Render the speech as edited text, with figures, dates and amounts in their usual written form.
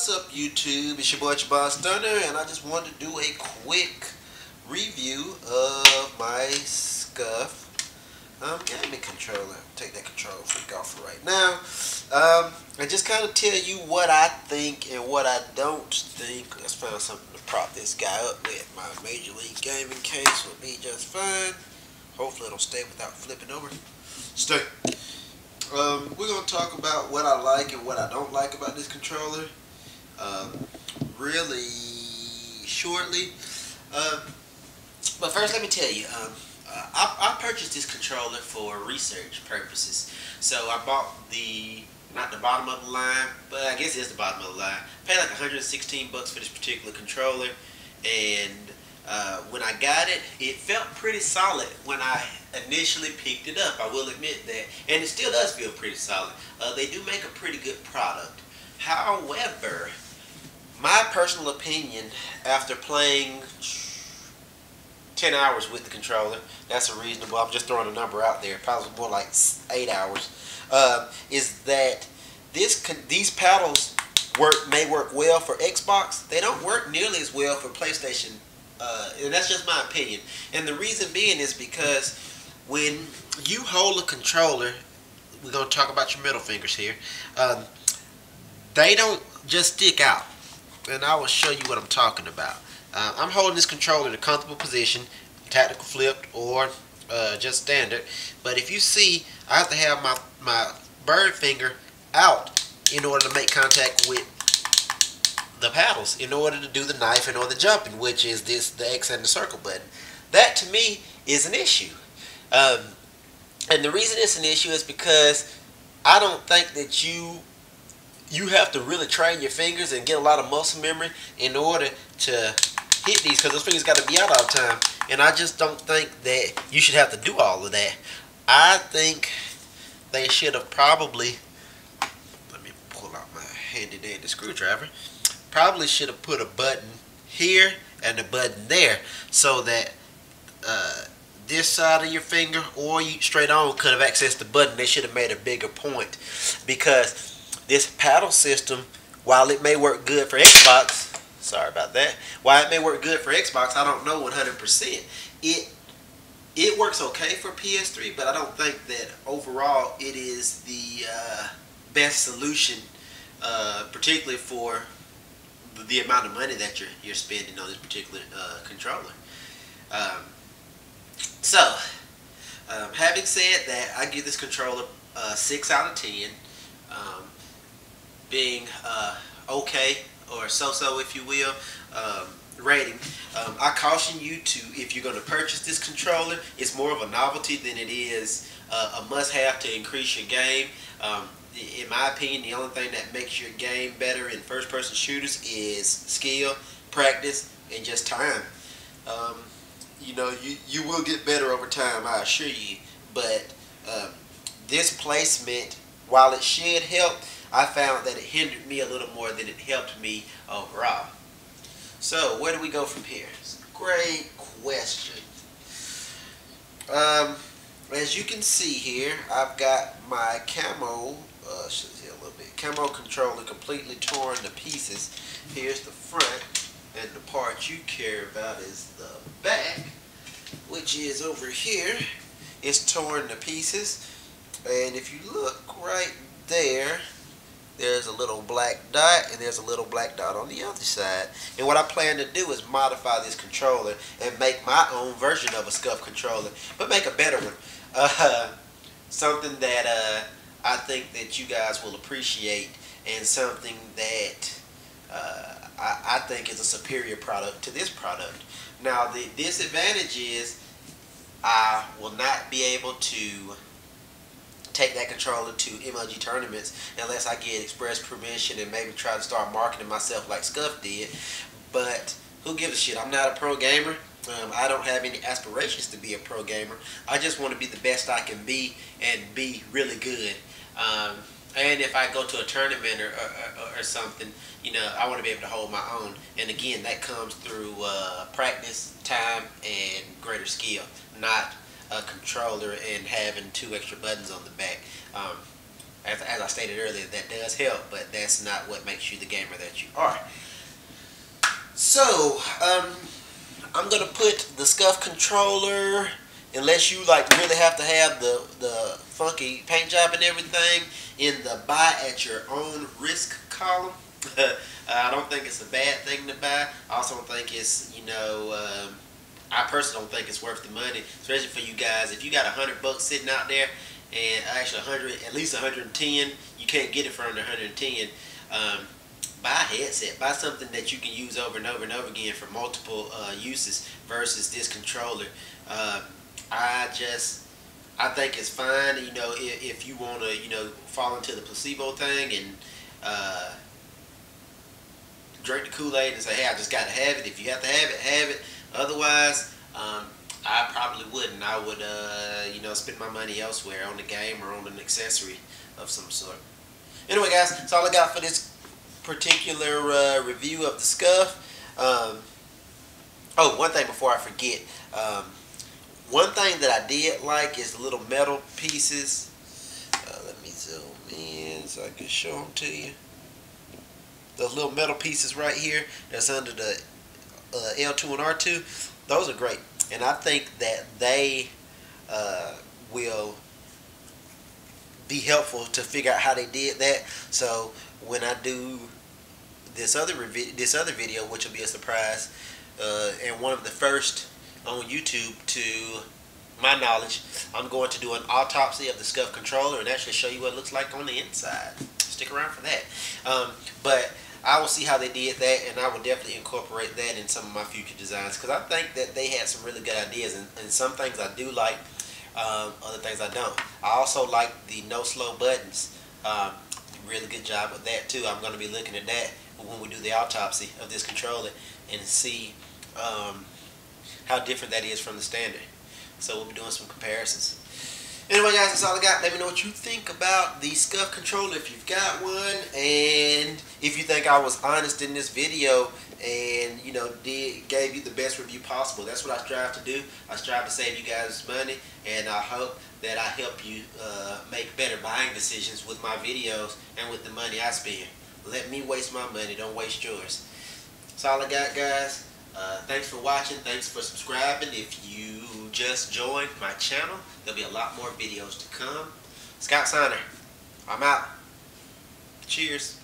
What's up, YouTube? It's your boy Stunner, and I just wanted to do a quick review of my Scuf Gaming Controller. Take that control freak off for right now. And just kind of tell you what I think and what I don't think. Let's find something to prop this guy up with. My Major League Gaming case will be just fine. Hopefully it'll stay without flipping over. Stay. We're going to talk about what I like and what I don't like about this controller really shortly. But first let me tell you, I purchased this controller for research purposes. So I bought not the bottom of the line, but I guess it's the bottom of the line. Paid like 116 bucks for this particular controller, and when I got it, it felt pretty solid when I initially picked it up. I will admit that, and it still does feel pretty solid. They do make a pretty good product. However, my personal opinion, after playing 10 hours with the controller, that's a reasonable, I'm just throwing a number out there, probably more like 8 hours, is that these paddles may work well for Xbox. They don't work nearly as well for PlayStation, and that's just my opinion. And the reason being is because when you hold a controller, we're going to talk about your middle fingers here, they don't just stick out. And I will show you what I'm talking about. I'm holding this controller in a comfortable position, tactical flipped or just standard. But if you see, I have to have my bird finger out in order to make contact with the paddles, in order to do the knifing or the jumping, which is the X and the circle button. That to me is an issue. And the reason it's an issue is because I don't think that you have to really train your fingers and get a lot of muscle memory in order to hit these, because those fingers got to be out all the time. And I just don't think that you should have to do all of that. I think they should have probably, let me pull out my handy dandy screwdriver, probably should have put a button here and a button there, so that this side of your finger or you straight on could have accessed the button. They should have made a bigger point, because this paddle system, while it may work good for Xbox, sorry about that, while it may work good for Xbox, I don't know 100%. It works okay for PS3, but I don't think that overall it is the best solution, particularly for the amount of money that you're spending on this particular controller. So, having said that, I give this controller 6 out of 10. Being okay, or so-so if you will, rating. I caution you to, if you're going to purchase this controller, it's more of a novelty than it is a must-have to increase your game. In my opinion, the only thing that makes your game better in first-person shooters is skill, practice, and just time. You know, you will get better over time, I assure you. But this placement, while it should help, I found that it hindered me a little more than it helped me overall. So, where do we go from here? It's a great question. As you can see here, I've got my camo, camo controller completely torn to pieces. Here's the front, and the part you care about is the back, which is over here. It's torn to pieces, and if you look right there, there's a little black dot, and there's a little black dot on the other side. And what I plan to do is modify this controller and make my own version of a Scuf controller, but make a better one. Something that I think that you guys will appreciate, and something that I think is a superior product to this product. Now, the disadvantage is I will not be able to take that controller to MLG tournaments unless I get express permission and maybe try to start marketing myself like Scuf did. But who gives a shit? I'm not a pro gamer. I don't have any aspirations to be a pro gamer. I just want to be the best I can be and be really good. And if I go to a tournament or something, you know, I want to be able to hold my own. And again, that comes through practice, time, and greater skill, not a controller and having 2 extra buttons on the back. As I stated earlier, that does help, but that's not what makes you the gamer that you are. So, I'm gonna put the Scuf controller, unless you like really have to have the funky paint job and everything, in the buy at your own risk column. I don't think it's a bad thing to buy. I also don't think it's, I personally don't think it's worth the money, especially for you guys. If you got $100 sitting out there, and actually 100, at least 110, you can't get it for under 110. Buy a headset. Buy something that you can use over and over and over again for multiple uses versus this controller. I think it's fine. If you want to, fall into the placebo thing and drink the Kool-Aid and say, hey, I just got to have it. If you have to have it, have it. Otherwise, I probably wouldn't. I would, spend my money elsewhere on the game or on an accessory of some sort. Anyway, guys, that's all I got for this particular review of the Scuf. Oh, one thing before I forget. One thing that I did like is the little metal pieces. Let me zoom in so I can show them to you. Those little metal pieces right here that's under the L2 and R2, those are great. And I think that they will be helpful to figure out how they did that. So when I do this other video, which will be a surprise, and one of the first on YouTube to my knowledge, I'm going to do an autopsy of the Scuf controller and actually show you what it looks like on the inside. Stick around for that. But I will see how they did that, and I will definitely incorporate that in some of my future designs, because I think that they had some really good ideas, and some things I do like, other things I don't. I also like the no slow buttons. Really good job with that too. I'm going to be looking at that when we do the autopsy of this controller and see how different that is from the standard. So we'll be doing some comparisons. Anyway, guys, that's all I got. Let me know what you think about the Scuf controller if you've got one, and if you think I was honest in this video and gave you the best review possible. That's what I strive to do. I strive to save you guys money, and I hope that I help you make better buying decisions with my videos and with the money I spend. Let me waste my money, don't waste yours. That's all I got, guys. Thanks for watching. Thanks for subscribing. If you just joined my channel, there'll be a lot more videos to come. Scott Signer, I'm out. Cheers.